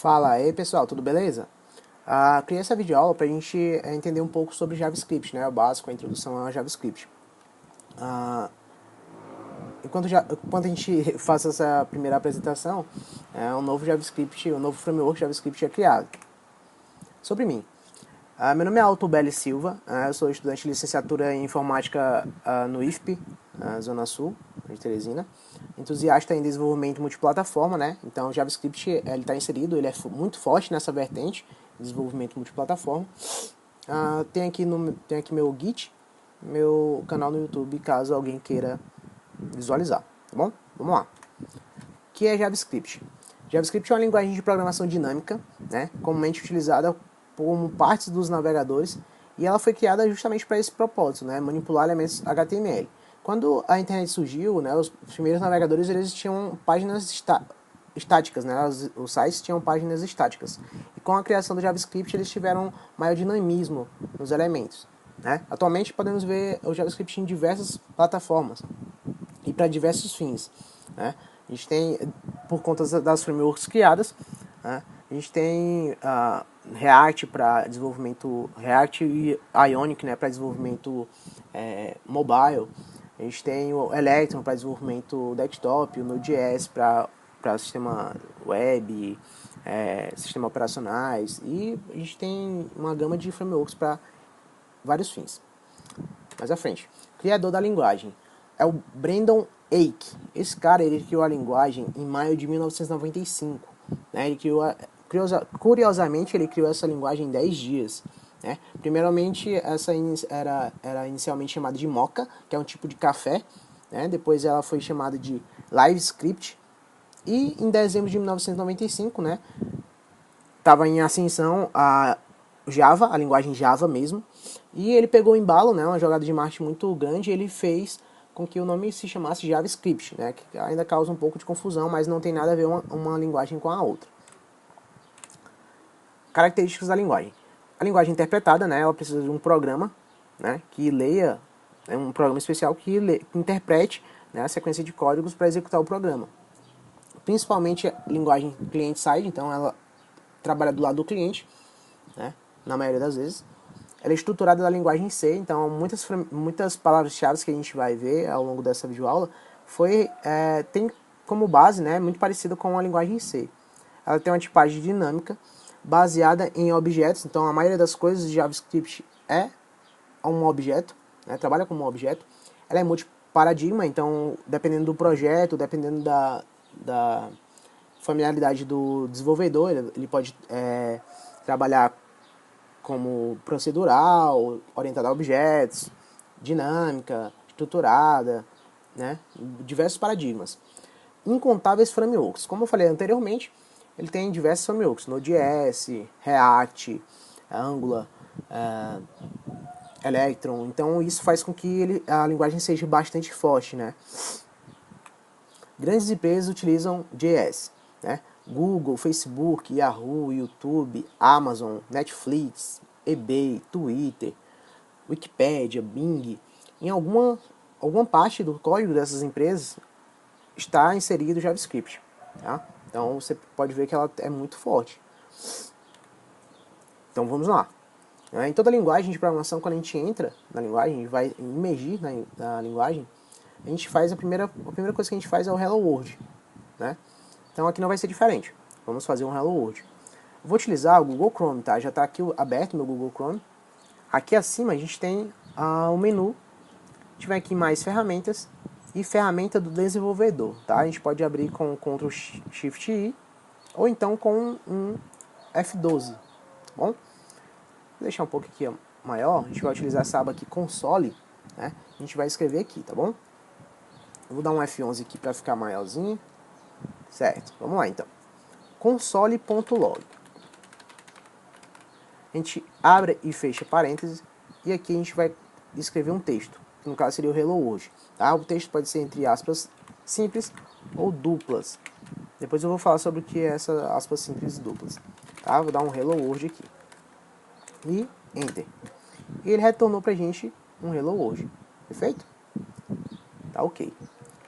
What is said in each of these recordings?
Fala aí pessoal, tudo beleza? Criei essa videoaula para a gente entender um pouco sobre JavaScript, né? O básico, a introdução a JavaScript. Enquanto a gente faz essa primeira apresentação, um novo JavaScript, um novo framework JavaScript é criado. Sobre mim. Meu nome é Alto Belli Silva, eu sou estudante de licenciatura em informática no IFP, Zona Sul, de Teresina. Entusiasta em desenvolvimento multiplataforma, né? Então o JavaScript ele está inserido, ele é muito forte nessa vertente, desenvolvimento multiplataforma. Tem aqui meu Git, meu canal no YouTube, caso alguém queira visualizar, tá bom? Vamos lá. O que é JavaScript? JavaScript é uma linguagem de programação dinâmica, né, comumente utilizada como partes dos navegadores, e ela foi criada justamente para esse propósito, né, manipular elementos HTML. Quando a internet surgiu, né, os primeiros navegadores eles tinham páginas estáticas, né, os sites tinham páginas estáticas. E com a criação do JavaScript eles tiveram maior dinamismo nos elementos. Né? Atualmente podemos ver o JavaScript em diversas plataformas e para diversos fins. Né? A gente tem, por conta das frameworks criadas, né? A gente tem React para desenvolvimento, React e Ionic, né, para desenvolvimento mobile. A gente tem o Electron para desenvolvimento desktop, o Node.js para sistema web, sistema operacionais, e a gente tem uma gama de frameworks para vários fins. Mais à frente, criador da linguagem é o Brandon Eich. Esse cara ele criou a linguagem em maio de 1995. Né? Curiosamente, ele criou essa linguagem em 10 dias. Né? Primeiramente, essa era inicialmente chamada de Mocha, que é um tipo de café. Né? Depois ela foi chamada de LiveScript. E em dezembro de 1995, né, estava em ascensão a Java, a linguagem Java mesmo, e ele pegou o embalo, né, uma jogada de marketing muito grande, e ele fez com que o nome se chamasse JavaScript, né, que ainda causa um pouco de confusão, mas não tem nada a ver uma linguagem com a outra. Características da linguagem. A linguagem interpretada, né, ela precisa de um programa, né, que leia, um programa especial que interprete, né, a sequência de códigos para executar o programa. Principalmente a linguagem client-side, então ela trabalha do lado do cliente, né, na maioria das vezes. Ela é estruturada na linguagem C, então muitas palavras-chave que a gente vai ver ao longo dessa videoaula tem como base, né, muito parecida com a linguagem C. Ela tem uma tipagem dinâmica baseada em objetos, então a maioria das coisas de JavaScript é um objeto, né, trabalha como um objeto. Ela é multiparadigma, então dependendo do projeto, dependendo da familiaridade do desenvolvedor, ele pode trabalhar como procedural, orientada a objetos, dinâmica, estruturada, né? Diversos paradigmas. Incontáveis frameworks. Como eu falei anteriormente, ele tem diversos frameworks, Node.js, React, Angular, Electron. Então isso faz com que a linguagem seja bastante forte, né? Grandes empresas utilizam JS, né? Google, Facebook, Yahoo, YouTube, Amazon, Netflix, eBay, Twitter, Wikipedia, Bing. Em alguma parte do código dessas empresas está inserido JavaScript. Tá? Então você pode ver que ela é muito forte. Então vamos lá. Em toda linguagem de programação, quando a gente entra na linguagem, a gente vai imergir na linguagem, a primeira coisa que a gente faz é o Hello World. Né? Então aqui não vai ser diferente. Vamos fazer um Hello World. Vou utilizar o Google Chrome, tá? Já está aqui aberto meu Google Chrome. Aqui acima a gente tem o menu. A gente vai aqui em mais ferramentas e ferramenta do desenvolvedor, tá? A gente pode abrir com Ctrl Shift I ou então com um F12, tá bom? Vou deixar um pouco aqui maior. A gente vai utilizar essa aba aqui console, né? A gente vai escrever aqui, tá bom? Eu vou dar um F11 aqui para ficar maiorzinho. Certo, vamos lá então. Console.log. A gente abre e fecha parênteses e aqui a gente vai escrever um texto, que no caso seria o Hello World. Tá? O texto pode ser entre aspas simples ou duplas. Depois eu vou falar sobre o que é essa aspas simples e duplas. Tá? Vou dar um Hello World aqui. E Enter. E ele retornou pra gente um Hello World. Perfeito? Tá ok.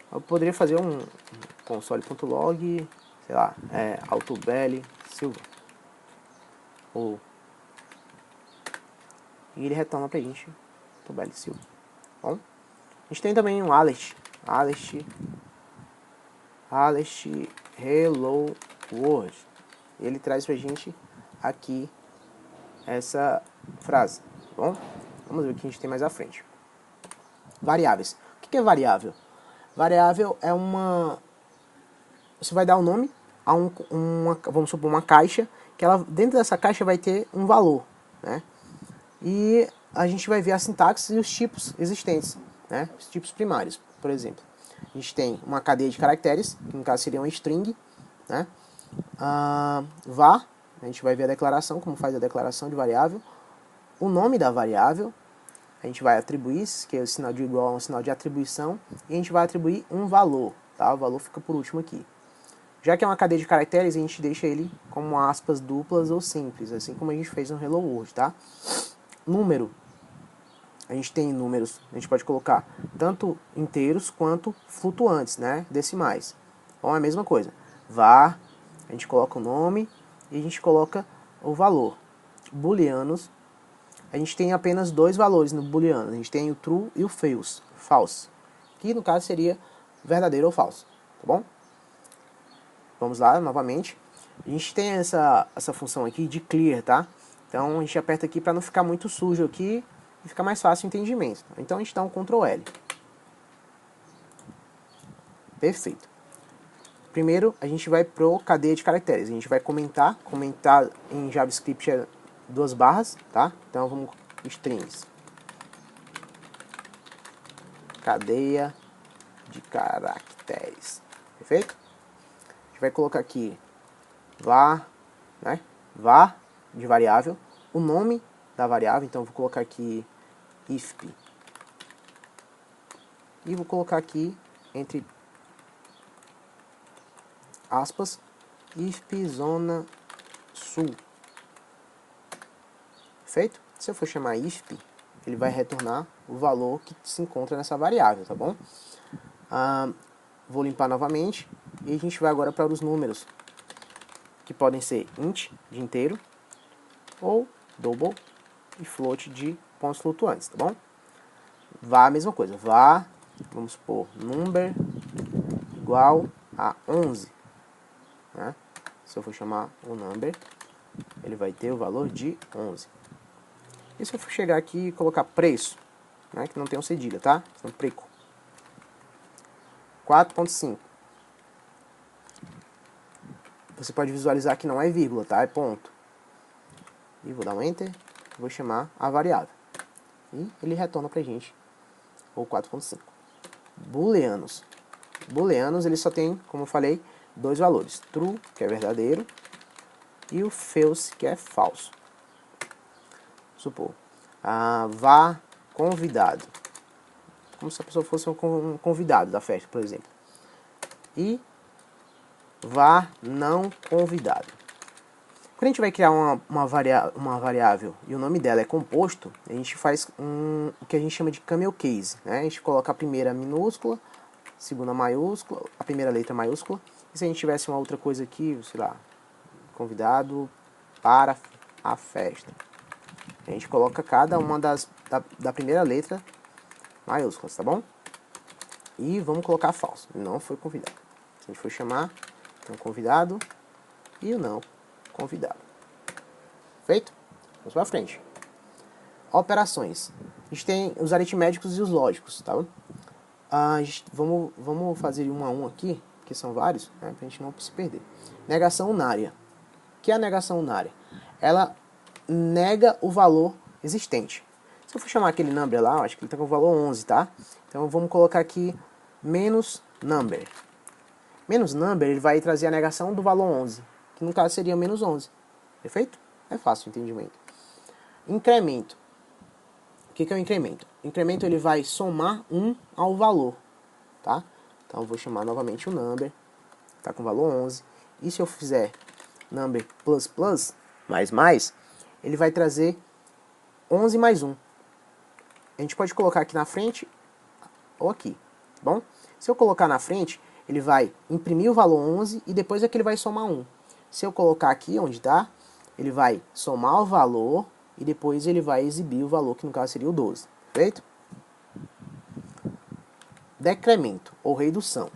Eu poderia fazer um console.log, sei lá, AutoBelly Silva. E ele retorna pra gente Tobeli Silva. Bom, a gente tem também um Alert Hello World. Ele traz pra gente aqui essa frase. Bom, vamos ver o que a gente tem mais à frente. Variáveis. O que é variável? Variável é uma... Você vai dar um nome a vamos supor, uma caixa, que ela, dentro dessa caixa vai ter um valor, né? E a gente vai ver a sintaxe e os tipos existentes, né? Os tipos primários, por exemplo. A gente tem uma cadeia de caracteres, que no caso seria uma string, né? Var, a gente vai ver a declaração, como faz a declaração de variável. O nome da variável, a gente vai atribuir, que é o sinal de igual a um sinal de atribuição, e a gente vai atribuir um valor, tá? O valor fica por último aqui. Já que é uma cadeia de caracteres, a gente deixa ele como aspas duplas ou simples, assim como a gente fez no Hello World, tá? Número. A gente tem números, a gente pode colocar tanto inteiros quanto flutuantes, né? Decimais. Então é a mesma coisa. Var, a gente coloca o nome e a gente coloca o valor. Booleanos, a gente tem apenas dois valores no booleano. A gente tem o true e o false. Que no caso seria verdadeiro ou falso, tá bom? Vamos lá, novamente. A gente tem essa função aqui de clear, tá? Então a gente aperta aqui para não ficar muito sujo aqui e ficar mais fácil o entendimento. Então a gente dá um Ctrl L. Perfeito. Primeiro a gente vai pro cadeia de caracteres. A gente vai comentar em JavaScript é 2 barras, tá? Então vamos strings. Cadeia de caracteres. Perfeito? A gente vai colocar aqui var, né? Var de variável, o nome da variável, então eu vou colocar aqui ifp. E vou colocar aqui entre aspas ifp zona sul. Perfeito? Se eu for chamar ifp, ele vai retornar o valor que se encontra nessa variável, tá bom? Vou limpar novamente e a gente vai agora para os números, que podem ser int, de inteiro, ou double e float de pontos flutuantes, tá bom? Var, a mesma coisa. Var, vamos supor, number igual a 11. Né? Se eu for chamar o number, ele vai ter o valor de 11. E se eu for chegar aqui e colocar preço, né, que não tem um cedilha, tá? Então, preco. 4.5. Você pode visualizar que não é vírgula, tá? É ponto. E vou dar um enter, vou chamar a variável. E ele retorna pra gente o 4.5. Booleanos. Booleanos, ele só tem, como eu falei, dois valores. True, que é verdadeiro, e o false, que é falso. Supor, var convidado. Como se a pessoa fosse um convidado da festa, por exemplo. E var não convidado. Quando a gente vai criar uma variável e o nome dela é composto, a gente faz o que a gente chama de camel case, né? A gente coloca a primeira minúscula, a segunda maiúscula, a primeira letra maiúscula. E se a gente tivesse uma outra coisa aqui, sei lá, convidado para a festa, a gente coloca cada uma da primeira letra maiúsculas, tá bom? E vamos colocar falso, não foi convidado. Se a gente for chamar, então convidado e o não convidado. Feito? Vamos para frente. Operações. A gente tem os aritméticos e os lógicos, tá? Vamos fazer um a um aqui, que são vários, né, para a gente não se perder. Negação unária. O que é a negação unária? Ela nega o valor existente. Se eu for chamar aquele number lá, eu acho que ele está com o valor 11, tá? Então vamos colocar aqui menos number. Menos number, ele vai trazer a negação do valor 11, que no caso seria menos 11. Perfeito? É fácil o entendimento. Incremento. O que é o incremento? O incremento ele vai somar 1 ao valor, tá? Então eu vou chamar novamente o number, tá com o valor 11. E se eu fizer number plus plus, mais, ele vai trazer 11 mais 1. A gente pode colocar aqui na frente ou aqui, tá bom? Se eu colocar na frente, ele vai imprimir o valor 11 e depois é que ele vai somar 1. Se eu colocar aqui onde está, ele vai somar o valor e depois ele vai exibir o valor, que no caso seria o 12, perfeito? Decremento ou redução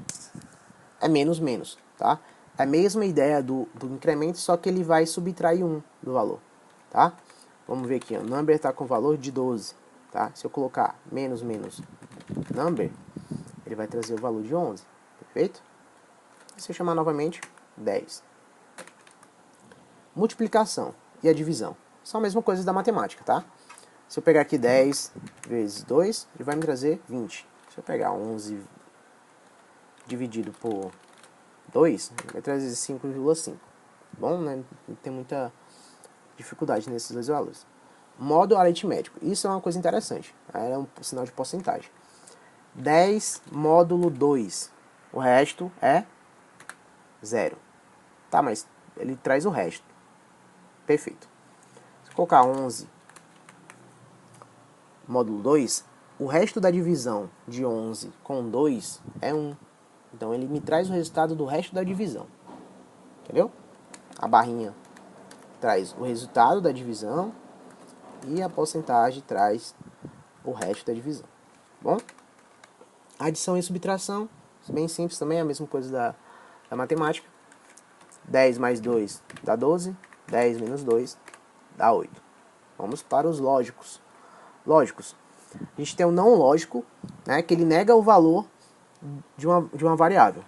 é menos menos, tá? É a mesma ideia do incremento, só que ele vai subtrair 1 do valor, tá? Vamos ver aqui, o number está com valor de 12, tá? Se eu colocar menos menos number, ele vai trazer o valor de 11, perfeito? Se eu chamar novamente, 10. Multiplicação e a divisão são a mesma coisa da matemática, tá? Se eu pegar aqui 10 vezes 2, ele vai me trazer 20. Se eu pegar 11 dividido por 2, ele vai trazer 5,5. Bom, né? Não tem muita dificuldade nesses dois valores. Modo aritmético. Isso é uma coisa interessante. É um sinal de porcentagem. 10 módulo 2. O resto é 0. Tá, mas ele traz o resto. Perfeito. Se eu colocar 11 módulo 2, o resto da divisão de 11 com 2 é 1. Então ele me traz o resultado do resto da divisão. Entendeu? A barrinha traz o resultado da divisão e a porcentagem traz o resto da divisão. Bom? Adição e subtração, bem simples também, é a mesma coisa da matemática. 10 mais 2 dá 12, 10 menos 2 dá 8. Vamos para os lógicos. Lógicos. A gente tem o não lógico, né, que ele nega o valor de uma variável.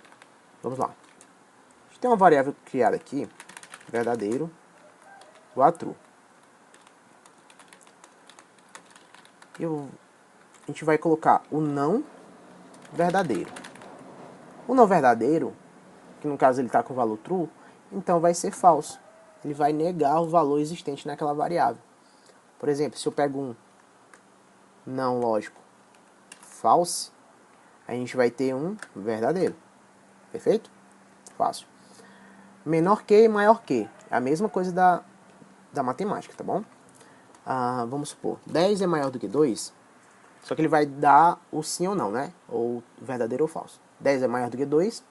Vamos lá. A gente tem uma variável criada aqui, verdadeiro, igual a true. A gente vai colocar o não verdadeiro. O não verdadeiro, que no caso ele está com o valor true, então vai ser falso. Ele vai negar o valor existente naquela variável. Por exemplo, se eu pego um não lógico false, a gente vai ter um verdadeiro. Perfeito? Fácil. Menor que e maior que. É a mesma coisa da matemática, tá bom? Vamos supor, 10 é maior do que 2, só que ele vai dar o sim ou não, né? Ou verdadeiro ou falso. 10 é maior do que 2,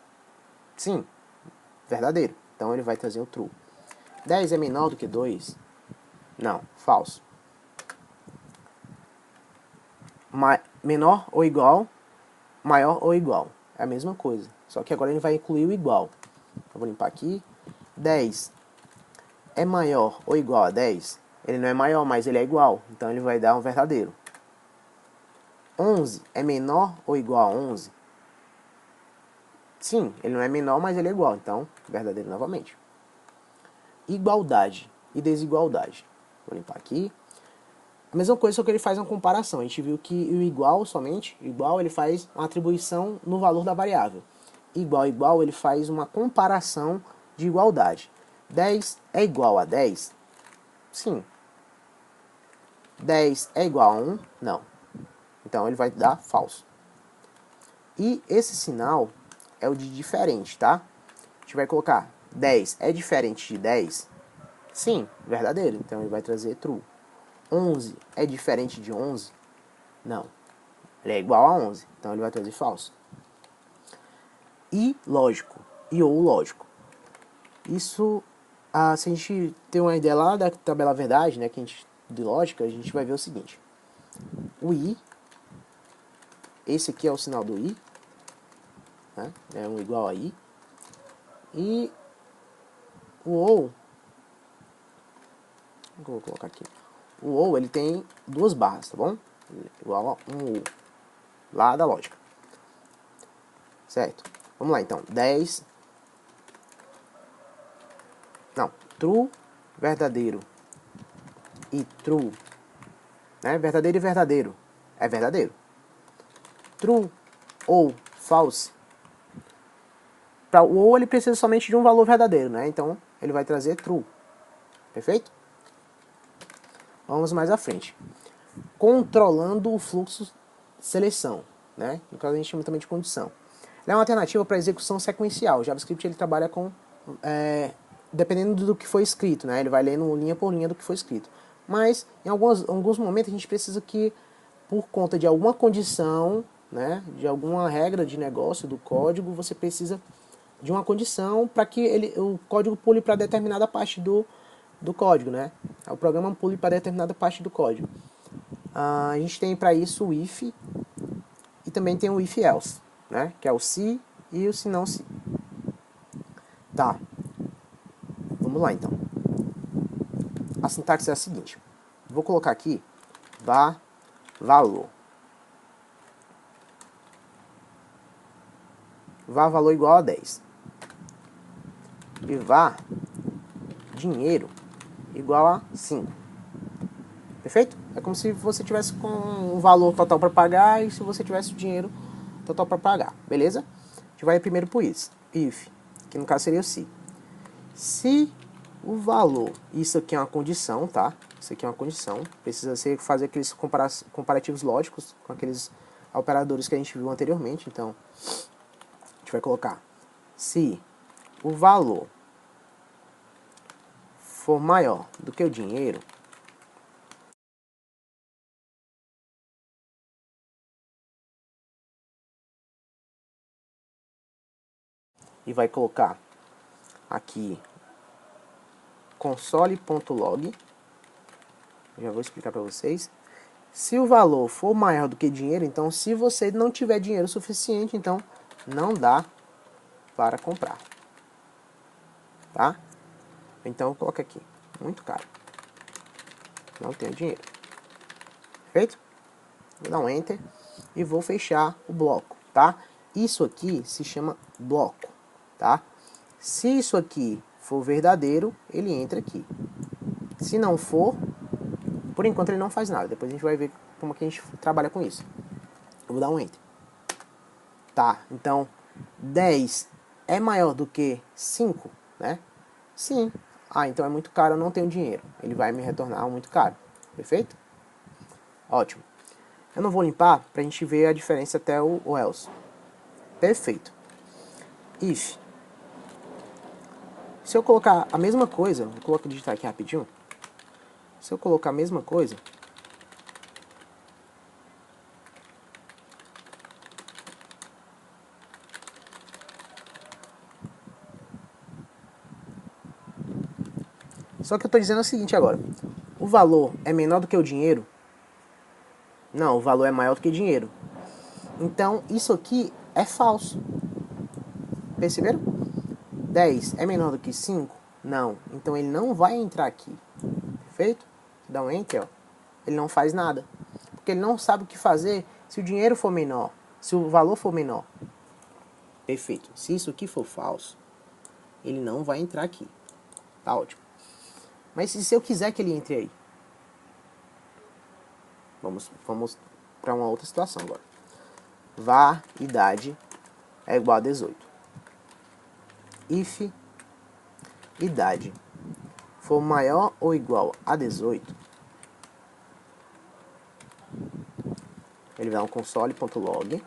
sim, verdadeiro. Então ele vai trazer o true. 10 é menor do que 2, não, falso. Menor ou igual, maior ou igual. É a mesma coisa, só que agora ele vai incluir o igual. Eu vou limpar aqui. 10 é maior ou igual a 10? Ele não é maior, mas ele é igual. Então ele vai dar um verdadeiro. 11 é menor ou igual a 11? Sim, ele não é menor, mas ele é igual. Então, verdadeiro novamente. Igualdade e desigualdade. Vou limpar aqui. A mesma coisa, só que ele faz uma comparação. A gente viu que o igual somente, igual, ele faz uma atribuição no valor da variável. Igual, igual, ele faz uma comparação de igualdade. 10 é igual a 10? Sim. 10 é igual a 1? Não. Então ele vai dar falso. E esse sinal é o de diferente, tá? A gente vai colocar 10 é diferente de 10? Sim, verdadeiro. Então ele vai trazer true. 11 é diferente de 11? Não. Ele é igual a 11. Então ele vai trazer falso. E lógico. E ou lógico. Isso, se a gente tem uma ideia lá da tabela verdade, né, que a gente, de lógica, a gente vai ver o seguinte. O i, esse aqui é o sinal do i, né, é um igual a i. E o ou, vou colocar aqui. O ou, ele tem duas barras, tá bom? Igual a um ou, lá da lógica. Certo? Vamos lá então. 10. Não, true, verdadeiro e true, né? Verdadeiro e verdadeiro é verdadeiro. True ou false, para o ou ele precisa somente de um valor verdadeiro, né? Então ele vai trazer true. Perfeito? Vamos mais à frente. Controlando o fluxo de seleção, né? No caso a gente chama também de condição. Ela é uma alternativa para execução sequencial. O JavaScript ele trabalha com dependendo do que foi escrito, né? Ele vai lendo linha por linha do que foi escrito. Mas em alguns momentos a gente precisa que, por conta de alguma condição, né, de alguma regra de negócio do código, você precisa de uma condição para que o código pule para determinada parte do código, né? O programa pule para determinada parte do código. A gente tem para isso o if e também tem o if else, né? Que é o se e o se não se. Tá. Vamos lá então. A sintaxe é a seguinte. Vou colocar aqui valor. Valor igual a 10. E dinheiro igual a 5. Perfeito? É como se você tivesse com um valor total para pagar e se você tivesse o dinheiro total para pagar. Beleza? A gente vai primeiro para o if, que no caso seria o se. Se o valor, isso aqui é uma condição, tá? Isso aqui é uma condição. Precisa fazer aqueles comparativos lógicos com aqueles operadores que a gente viu anteriormente. Então, a gente vai colocar se o valor for maior do que o dinheiro, e vai colocar aqui console.log. Já vou explicar para vocês. Se o valor for maior do que dinheiro, então se você não tiver dinheiro suficiente, então não dá para comprar. Tá? Então coloca aqui, muito caro. Não tenho dinheiro. Perfeito? Vou dar um enter e vou fechar o bloco, tá? Isso aqui se chama bloco, tá? Se isso aqui for verdadeiro, ele entra aqui. Se não for, por enquanto ele não faz nada. Depois a gente vai ver como que a gente trabalha com isso. Eu vou dar um enter. Tá, então 10 é maior do que 5, né? Sim. Ah, então é muito caro, eu não tenho dinheiro. Ele vai me retornar muito caro. Perfeito? Ótimo. Eu não vou limpar pra gente ver a diferença até o else. Perfeito. If. Se eu colocar a mesma coisa, vou digitar aqui rapidinho. Se eu colocar a mesma coisa, só que eu estou dizendo o seguinte agora. O valor é menor do que o dinheiro? Não, o valor é maior do que dinheiro. Então, isso aqui é falso. Perceberam? 10 é menor do que 5? Não. Então, ele não vai entrar aqui. Perfeito? Dá um enter, ó. Ele não faz nada. Porque ele não sabe o que fazer se o dinheiro for menor. Se o valor for menor. Perfeito. Se isso aqui for falso, ele não vai entrar aqui. Tá ótimo. Mas se eu quiser que ele entre aí? Vamos para uma outra situação agora. Var idade é igual a 18. If idade for maior ou igual a 18, ele vai dar um console.log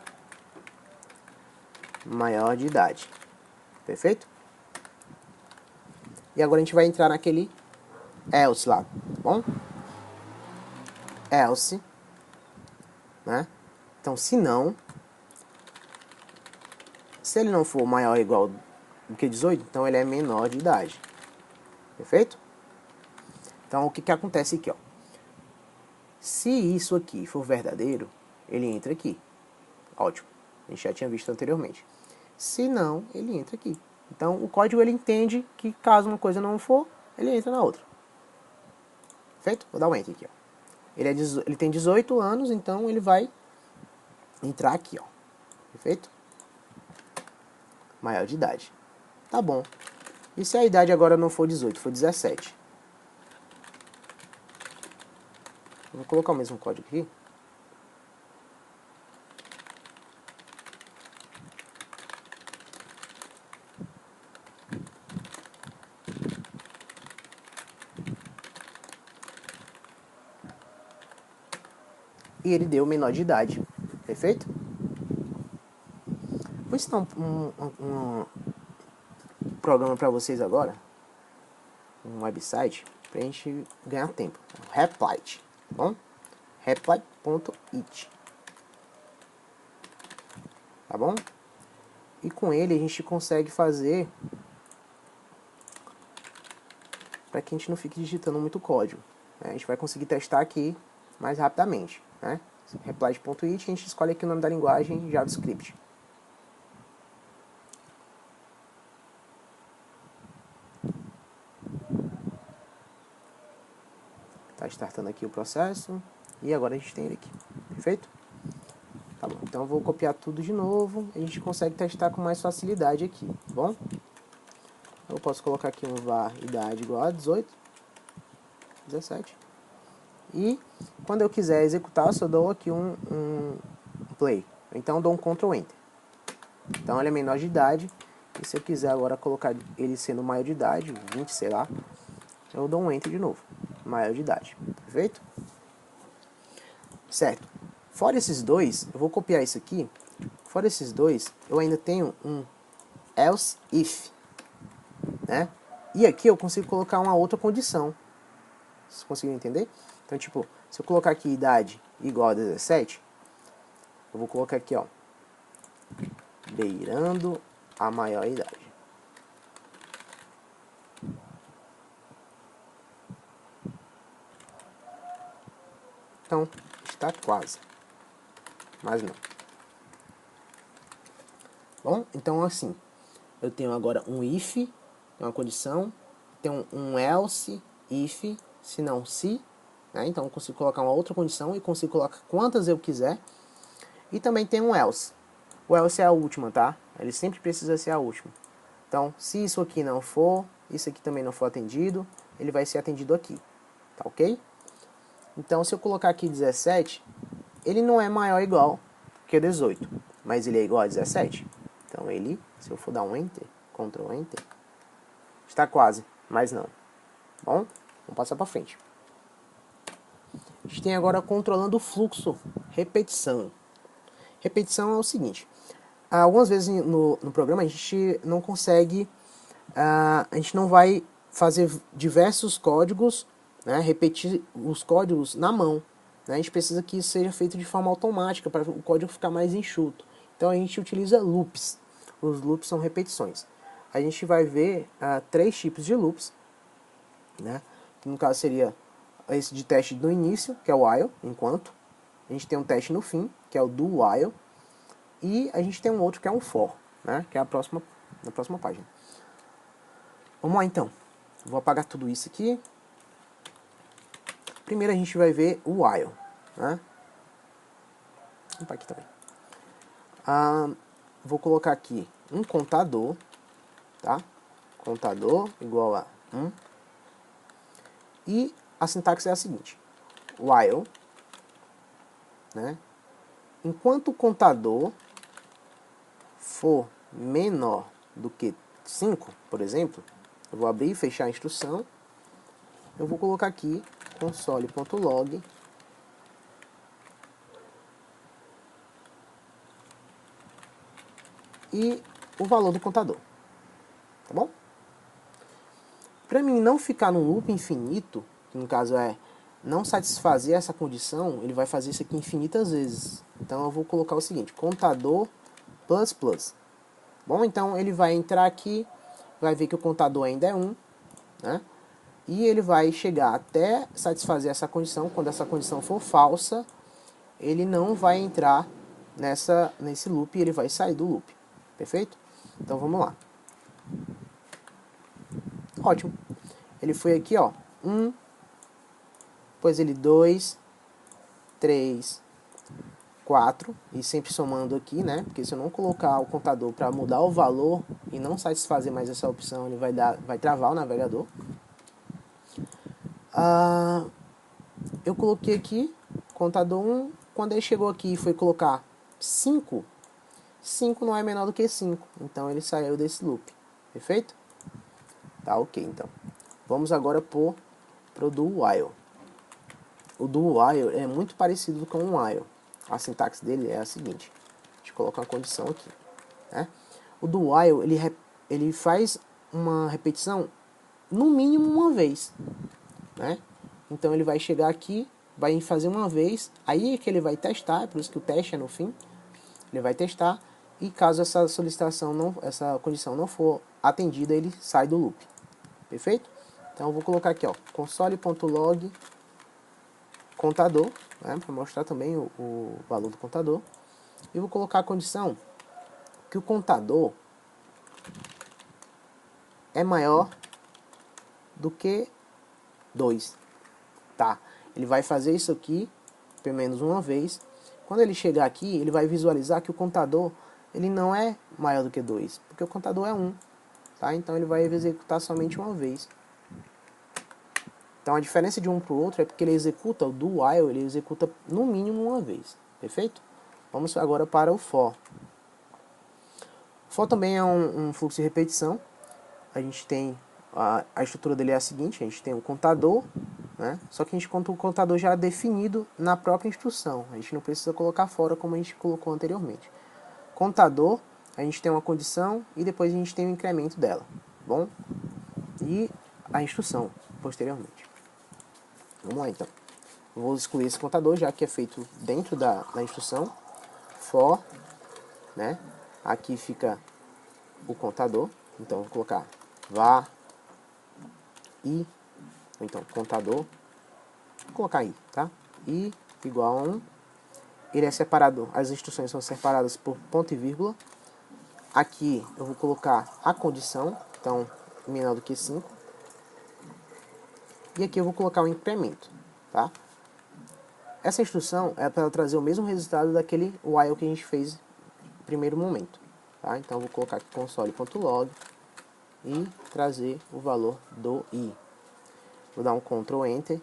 maior de idade. Perfeito? E agora a gente vai entrar naquele else lá, tá bom? Else, né? Então, se ele não for maior ou igual do que 18, então ele é menor de idade. Perfeito? Então, o que acontece aqui, ó? Se isso aqui for verdadeiro, ele entra aqui. Ótimo. A gente já tinha visto anteriormente. Se não, ele entra aqui. Então, o código ele entende que caso uma coisa não for, ele entra na outra. Perfeito? Vou dar um enter aqui, ó. Ele tem 18 anos, então ele vai entrar aqui, ó. Perfeito? Maior de idade. Tá bom. E se a idade agora não for 18, for 17? Eu vou colocar o mesmo código aqui. E ele deu menor de idade. Perfeito? Vou ensinar um programa para vocês agora. Um website para a gente ganhar tempo. Replit. Tá bom? Replit.it. Tá bom? E com ele a gente consegue fazer para que a gente não fique digitando muito código. A gente vai conseguir testar aqui mais rapidamente, né? Reply.it, a gente escolhe aqui o nome da linguagem, JavaScript. Está startando aqui o processo e agora a gente tem ele aqui, perfeito? Tá bom, então eu vou copiar tudo de novo, a gente consegue testar com mais facilidade aqui, tá bom? Eu posso colocar aqui um var idade igual a 18, 17. E quando eu quiser executar, eu só dou aqui um play. Então eu dou um Ctrl Enter. Então ele é menor de idade. E se eu quiser agora colocar ele sendo maior de idade, 20, sei lá, eu dou um Enter de novo. Maior de idade. Perfeito? Certo. Fora esses dois, eu vou copiar isso aqui. Fora esses dois, eu ainda tenho um else if, né? E aqui eu consigo colocar uma outra condição. Vocês conseguiram entender? Então, tipo, se eu colocar aqui idade igual a 17, eu vou colocar aqui, ó, beirando a maior idade. Então, está quase. Mas não. Bom, então assim, eu tenho agora um if, uma condição, tenho um else, if, se não se, né? Então eu consigo colocar uma outra condição e consigo colocar quantas eu quiser. E também tem um else. O else é a última, tá? Ele sempre precisa ser a última. Então, se isso aqui não for, isso aqui também não for atendido, ele vai ser atendido aqui, tá ok? Então, se eu colocar aqui 17, ele não é maior ou igual que 18, mas ele é igual a 17. Então, ele, se eu for dar um Enter, Ctrl Enter, está quase, mas não. Bom, vamos passar para frente. A gente tem agora controlando o fluxo, repetição. Repetição é o seguinte, algumas vezes no programa a gente não consegue, a gente não vai fazer diversos códigos, né, repetir os códigos na mão. Né, a gente precisa que isso seja feito de forma automática para o código ficar mais enxuto. Então a gente utiliza loops. Os loops são repetições. A gente vai ver 3 tipos de loops, né, que no caso seria esse de teste no início, que é o while, enquanto. A gente tem um teste no fim, que é o do while. E a gente tem um outro que é um for, né, que é na próxima página. Vamos lá então. Vou apagar tudo isso aqui. Primeiro a gente vai ver o while, né? Vamos para aqui também. Vou colocar aqui um contador, tá? Contador igual a 1. E a sintaxe é a seguinte: while, né? Enquanto o contador for menor do que 5, por exemplo, eu vou abrir e fechar a instrução. Eu vou colocar aqui console.log e o valor do contador. Tá bom? Para mim não ficar num loop infinito, que no caso é não satisfazer essa condição, ele vai fazer isso aqui infinitas vezes. Então eu vou colocar o seguinte: contador plus plus. Bom, então ele vai entrar aqui, vai ver que o contador ainda é 1, né? E ele vai chegar até satisfazer essa condição. Quando essa condição for falsa, ele não vai entrar nesse loop, ele vai sair do loop. Perfeito? Então vamos lá. Ótimo. Ele foi aqui, ó, 1, depois ele 2, 3, 4, e sempre somando aqui, né? Porque se eu não colocar o contador para mudar o valor e não satisfazer mais essa opção, ele vai travar o navegador. Eu coloquei aqui, contador 1, quando ele chegou aqui e foi colocar 5, 5 não é menor do que 5, então ele saiu desse loop, perfeito? Tá ok, então. Vamos agora pro do while. O do while é muito parecido com o while. A sintaxe dele é a seguinte, deixa eu colocar uma condição aqui, né? O do while, ele faz uma repetição no mínimo uma vez, né? Então ele vai chegar aqui, vai fazer uma vez, aí é que ele vai testar, é por isso que o teste é no fim. Ele vai testar e caso essa solicitação essa condição não for atendida, ele sai do loop. Perfeito? Então eu vou colocar aqui, ó, console.log contador, né, para mostrar também o valor do contador. E vou colocar a condição que o contador é maior do que 2. Tá? Ele vai fazer isso aqui pelo menos uma vez. Quando ele chegar aqui, ele vai visualizar que o contador ele não é maior do que 2, porque o contador é 1. Tá? Então ele vai executar somente uma vez. Então a diferença de um para o outro é porque ele executa o do while, ele executa no mínimo uma vez. Perfeito? Vamos agora para o for. O for também é um fluxo de repetição. A gente tem a estrutura dele é a seguinte: a gente tem um contador, né? Só que a gente conta o contador já definido na própria instrução. A gente não precisa colocar fora como a gente colocou anteriormente. Contador, a gente tem uma condição e depois a gente tem o incremento dela, bom? E a instrução posteriormente. Vamos lá então. Eu vou excluir esse contador já que é feito dentro da instrução for, né? Aqui fica o contador, então eu vou colocar var i, ou então contador, vou colocar aí, tá? I igual a 1. Ele é separado, as instruções são separadas por ponto e vírgula. Aqui eu vou colocar a condição, então menor do que 5. E aqui eu vou colocar o incremento, tá? Essa instrução é para trazer o mesmo resultado daquele while que a gente fez no primeiro momento, tá? Então eu vou colocar aqui console.log e trazer o valor do i. Vou dar um Ctrl Enter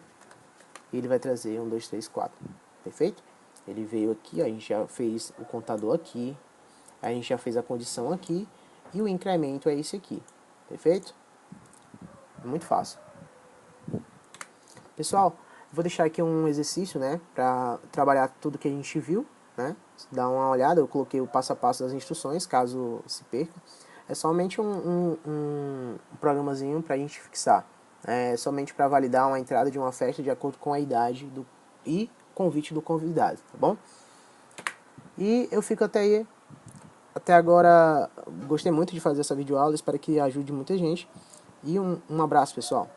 e ele vai trazer 1, 2, 3, 4. Perfeito? Ele veio aqui, ó, a gente já fez o contador aqui, a gente já fez a condição aqui e o incremento é esse aqui. Perfeito? Muito fácil. Pessoal, vou deixar aqui um exercício, né, para trabalhar tudo que a gente viu, né? Dá uma olhada, eu coloquei o passo a passo das instruções, caso se perca. É somente um programazinho para a gente fixar. É somente para validar uma entrada de uma festa de acordo com a idade e convite do convidado, tá bom? E eu fico até agora, gostei muito de fazer essa videoaula, espero que ajude muita gente. E um abraço, pessoal.